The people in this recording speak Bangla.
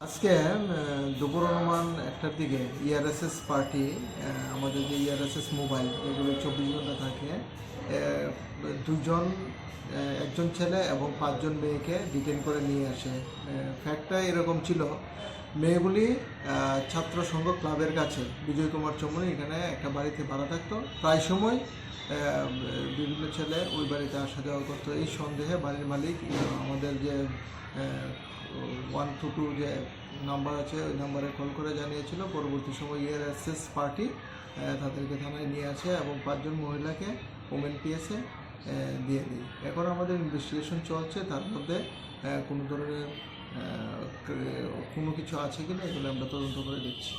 আজকে দুপুর অনুমান 1টার দিকে ইআরএসএস পার্টি আমাদের যে ইআরএসএস মোবাইল এগুলো 24 ঘন্টা থাকে, একজন ছেলে এবং 5 জন মেয়েকে ডিটেন করে নিয়ে আসে। ফ্যাক্টটা এরকম ছিল, মেয়েগুলি ছাত্র সংঘ ক্লাবের কাছে বিজয় কুমার চৌমনি এখানে একটা বাড়িতে ভাড়া থাকতো। প্রায় সময় বিভিন্ন ছেলে ওই বাড়িতে আসা যাওয়া করতো। এই সন্দেহে বাড়ির মালিক আমাদের যে 122 যে নাম্বার আছে ওই নাম্বারে কল করে জানিয়েছিল। পরবর্তী সময় ইআরএসএস পার্টি তাদেরকে থানায় নিয়ে আসে এবং 5 জন মহিলাকে ওমেন পিএসে দিয়ে দিই। এখন আমাদের ইনভেস্টিগেশন চলছে, তার মধ্যে কোনো ধরনের কোনো কিছু আছে কিনা এগুলো আমরা তদন্ত করে দিচ্ছি।